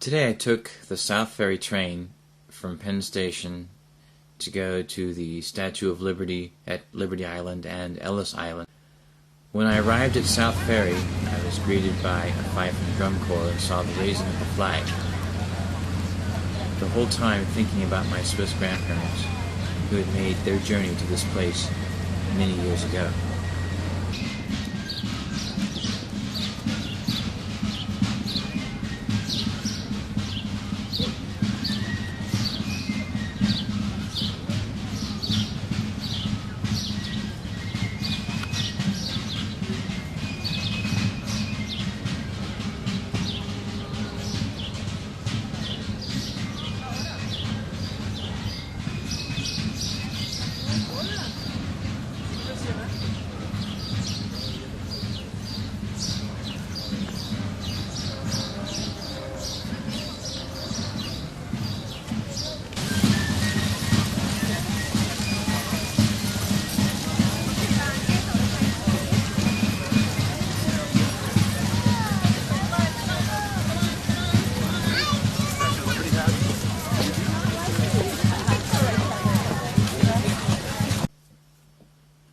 Today I took the South Ferry train from Penn Station to go to the Statue of Liberty at Liberty Island and Ellis Island. When I arrived at South Ferry, I was greeted by a fife and drum corps and saw the raising of the flag. The whole time thinking about my Swiss grandparents who had made their journey to this place many years ago.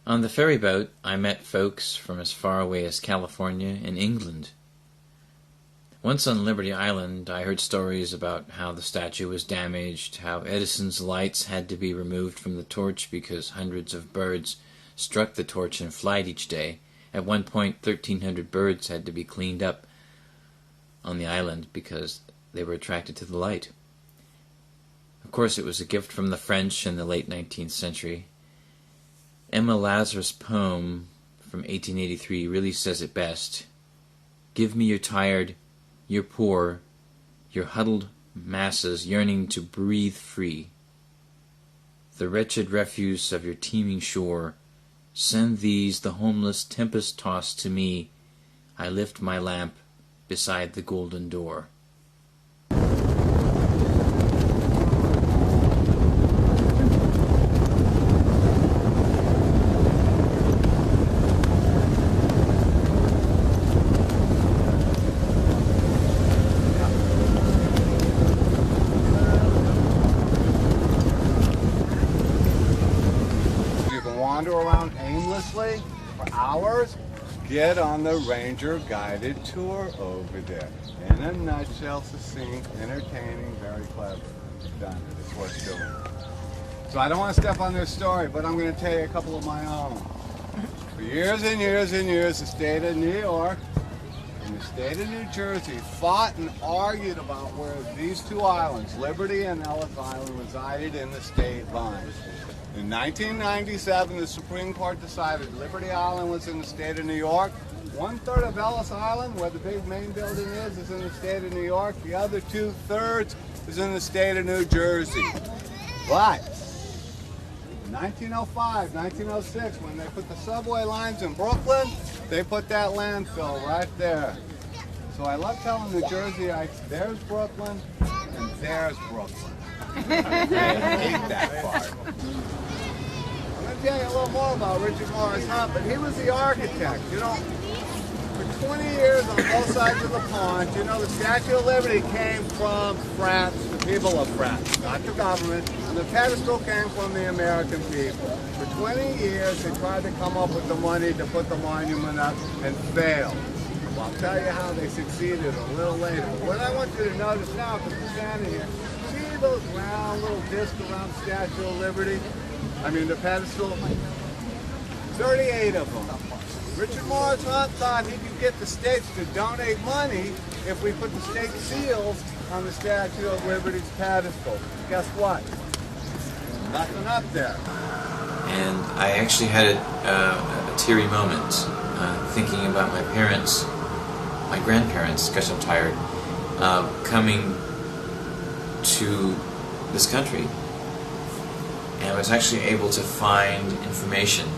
On the ferry boat, I met folks from as far away as California and England. Once on Liberty Island, I heard stories about how the statue was damaged, how Edison's lights had to be removed from the torch because hundreds of birds struck the torch in flight each day. At one point, 1,300 birds had to be cleaned up on the island because they were attracted to the light. Of course, it was a gift from the French in the late 19th century. Emma Lazarus' poem from 1883 really says it best. Give me your tired, your poor, your huddled masses yearning to breathe free. The wretched refuse of your teeming shore, send these, the homeless tempest-tossed, to me. I lift my lamp beside the golden door. Wander around aimlessly for hours, get on the Ranger guided tour over there. In a nutshell, succinct, entertaining, very clever. Done. It's worth doing. So I don't want to step on their story, but I'm going to tell you a couple of my own. For years and years and years, the state of New York and the state of New Jersey fought and argued about where these two islands, Liberty and Ellis Island, resided in the state lines. In 1997, the Supreme Court decided Liberty Island was in the state of New York. 1/3 of Ellis Island, where the big main building is in the state of New York. The other 2/3 is in the state of New Jersey. But in 1905, 1906, when they put the subway lines in Brooklyn, they put that landfill right there. So I love telling New Jerseyites, there's Brooklyn and there's Brooklyn. I hate that part. I'm going to tell you a little more about Richard Morris Hunt, but he was the architect. You know, for 20 years on both sides of the pond, you know, the Statue of Liberty came from France, the people of France, not the government, and the pedestal came from the American people. For 20 years, they tried to come up with the money to put the monument up and failed. Well, I'll tell you how they succeeded a little later. But what I want you to notice now, because we're standing here, see those round little discs around the Statue of Liberty? I mean, the pedestal? 38 of them. Richard Morris Hunt thought he could get the states to donate money if we put the state seals on the Statue of Liberty's pedestal. Guess what? Nothing up there. And I actually had a teary moment thinking about my parents, my grandparents, gosh I'm tired, coming to this country. And I was actually able to find information.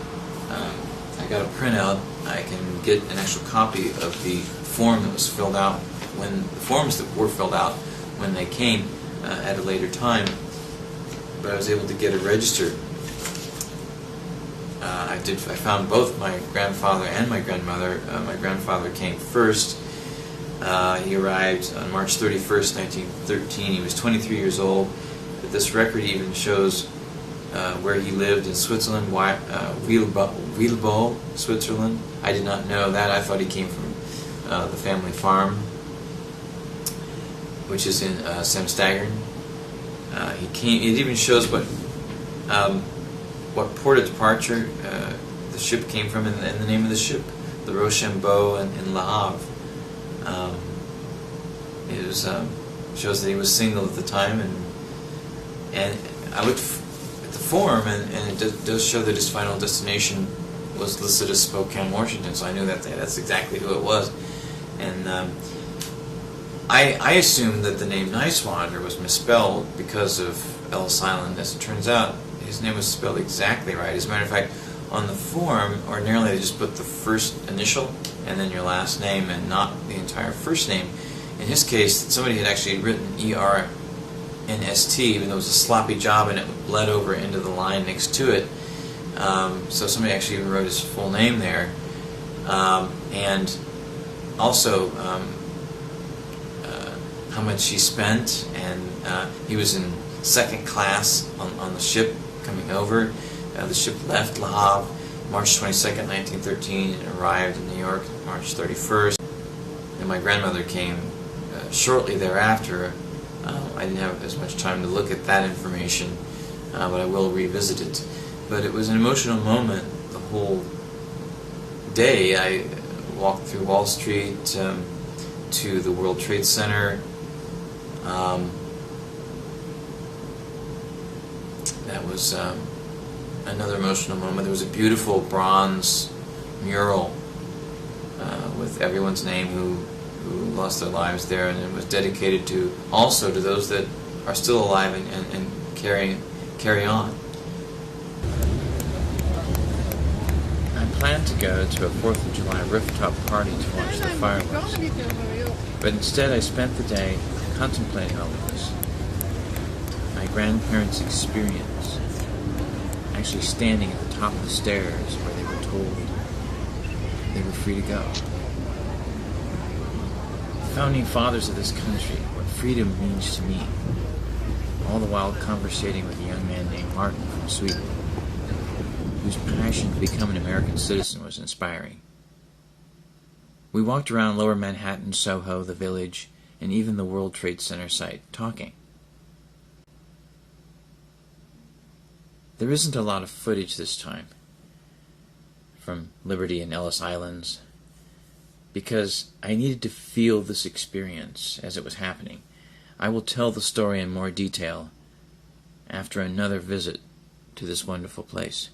I got a printout. I can get an actual copy of the form that was filled out when the forms that were filled out when they came at a later time. But I was able to get it registered. I found both my grandfather and my grandmother. My grandfather came first. He arrived on March 31st, 1913. He was 23 years old. But this record even shows where he lived in Switzerland, Wielbo, Switzerland. I did not know that. I thought he came from the family farm, which is in Samstagern. It even shows what port of departure the ship came from and the name of the ship, the Rochambeau in Le Havre. It was shows that he was single at the time, and I looked at the form, and it does show that his final destination was listed as Spokane, Washington. So I knew that that's exactly who it was, and I assumed that the name Niswander was misspelled because of Ellis Island. As it turns out, his name was spelled exactly right. As a matter of fact, on the form, ordinarily they just put the first initial and then your last name and not the entire first name. In his case, somebody had actually written ERNST, even though it was a sloppy job and it bled over into the line next to it. So somebody actually even wrote his full name there. And also how much he spent, and he was in second class on the ship coming over. The ship left Le Havre March 22nd, 1913, and arrived in New York March 31st. And my grandmother came shortly thereafter. I didn't have as much time to look at that information, but I will revisit it. But it was an emotional moment the whole day. I walked through Wall Street to the World Trade Center. That was another emotional moment. There was a beautiful bronze mural with everyone's name who lost their lives there, and it was dedicated also to those that are still alive and carry on. I planned to go to a 4th of July rooftop party to watch the fireworks, but instead I spent the day contemplating all of this. My grandparents' experience, actually standing at the top of the stairs where they were told they were free to go. The founding fathers of this country, what freedom means to me, all the while conversating with a young man named Martin from Sweden, whose passion to become an American citizen was inspiring. We walked around Lower Manhattan, Soho, the Village, and even the World Trade Center site, talking. There isn't a lot of footage this time from Liberty and Ellis Islands, because I needed to feel this experience as it was happening. I will tell the story in more detail after another visit to this wonderful place.